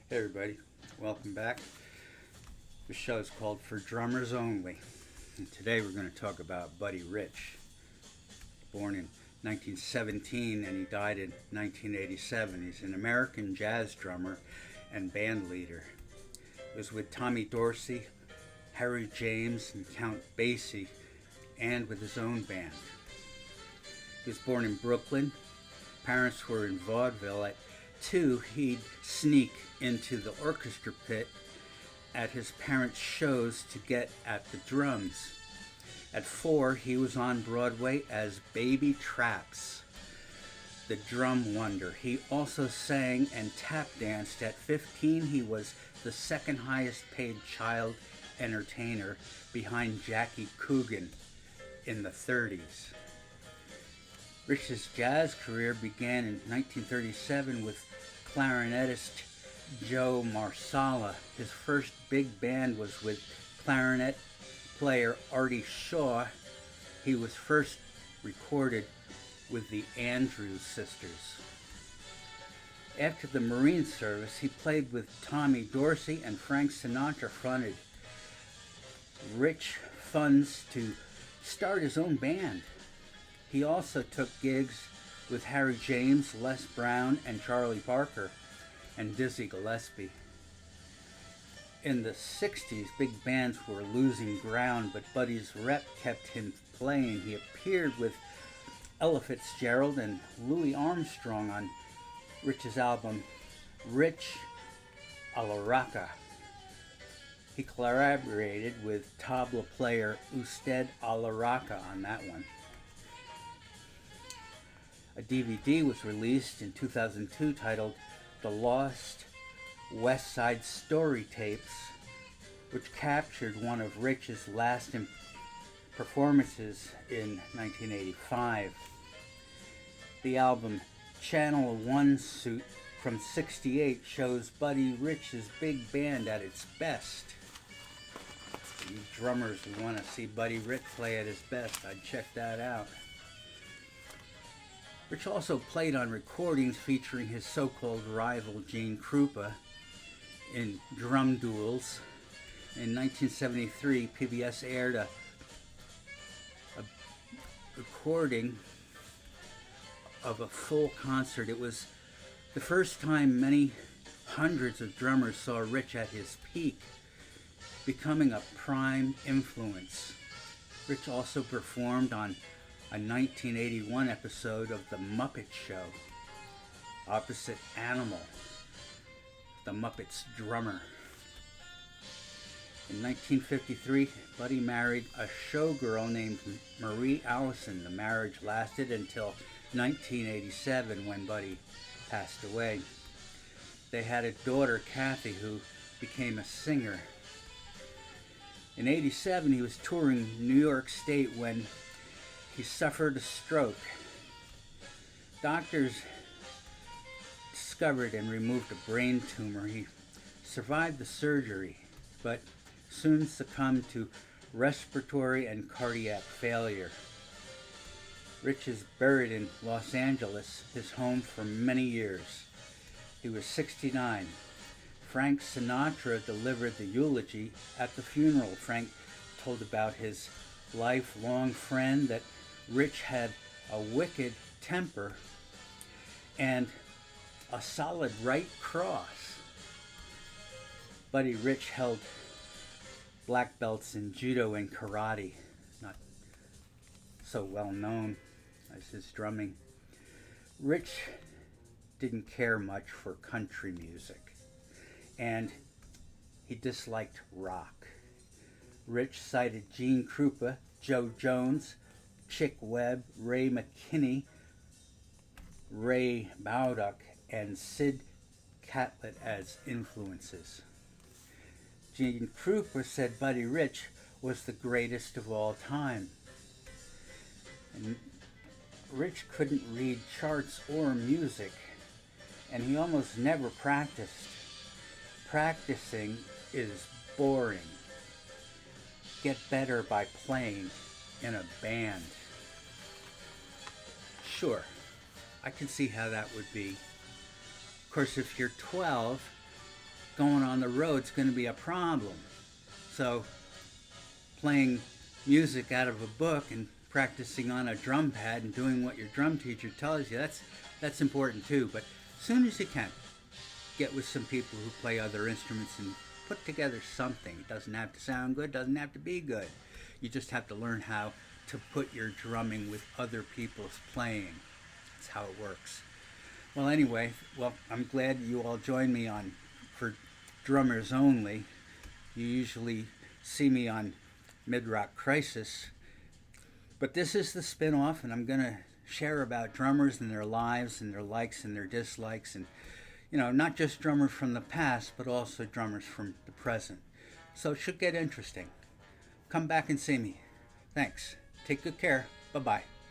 Hey everybody, welcome back. The show is called For Drummers Only. And today we're going to talk about Buddy Rich. Born in 1917 and he died in 1987. He's an American jazz drummer and band leader. He was with Tommy Dorsey, Harry James, and Count Basie, and with his own band. He was born in Brooklyn. Parents were in vaudeville. At 2, he'd sneak into the orchestra pit at his parents' shows to get at the drums. At 4, he was on Broadway as Baby Traps, the drum wonder. He also sang and tap danced. At 15, he was the second highest paid child entertainer behind Jackie Coogan in the 30s. Rich's jazz career began in 1937 with clarinetist Joe Marsala. His first big band was with clarinet player Artie Shaw. He was first recorded with the Andrews Sisters. After the Marine service, he played with Tommy Dorsey, and Frank Sinatra fronted Rich funds to start his own band. He also took gigs with Harry James, Les Brown, and Charlie Parker, and Dizzy Gillespie. In the 60s, big bands were losing ground, but Buddy's rep kept him playing. He appeared with Ella Fitzgerald and Louis Armstrong on Rich's album, Rich a la Rocca. He collaborated with tabla player Usted a la Rocca on that one. A DVD was released in 2002 titled The Lost West Side Story Tapes, which captured one of Rich's last performances in 1985. The album Channel One Suit from '68 shows Buddy Rich's big band at its best. You drummers who want to see Buddy Rich play at his best, I'd check that out. Rich also played on recordings featuring his so-called rival Gene Krupa in drum duels. In 1973, PBS aired a recording of a full concert. It was the first time many hundreds of drummers saw Rich at his peak, becoming a prime influence. Rich also performed on a 1981 episode of The Muppet Show, opposite Animal, the Muppets drummer. In 1953, Buddy married a showgirl named Marie Allison. The marriage lasted until 1987 when Buddy passed away. They had a daughter, Kathy, who became a singer. In '87, he was touring New York State when he suffered a stroke. Doctors discovered and removed a brain tumor. He survived the surgery, but soon succumbed to respiratory and cardiac failure. Rich is buried in Los Angeles, his home for many years. He was 69. Frank Sinatra delivered the eulogy at the funeral. Frank told about his lifelong friend that Rich had a wicked temper and a solid right cross. Buddy Rich held black belts in judo and karate, not so well known as his drumming. Rich didn't care much for country music, and he disliked rock. Rich cited Gene Krupa, Joe Jones, Chick Webb, Ray McKinney, Ray Bauduck, and Sid Catlett as influences. Gene Krupa said Buddy Rich was the greatest of all time. And Rich couldn't read charts or music, and he almost never practiced. Practicing is boring. Get better by playing in a band. Sure, I can see how that would be. Of course, if you're 12 going on the road is going to be a problem. So playing music out of a book and practicing on a drum pad and doing what your drum teacher tells you, that's important too. But as soon as you can, get with some people who play other instruments and put together something. It doesn't have to sound good, doesn't have to be good. You just have to learn how to put your drumming with other people's playing. That's how it works. Well, anyway, I'm glad you all joined me on For Drummers Only. You usually see me on Mid-Rock Crisis, but this is the spin-off, and I'm going to share about drummers and their lives and their likes and their dislikes, and not just drummers from the past, but also drummers from the present. So it should get interesting. Come back and see me. Thanks. Take good care. Bye-bye.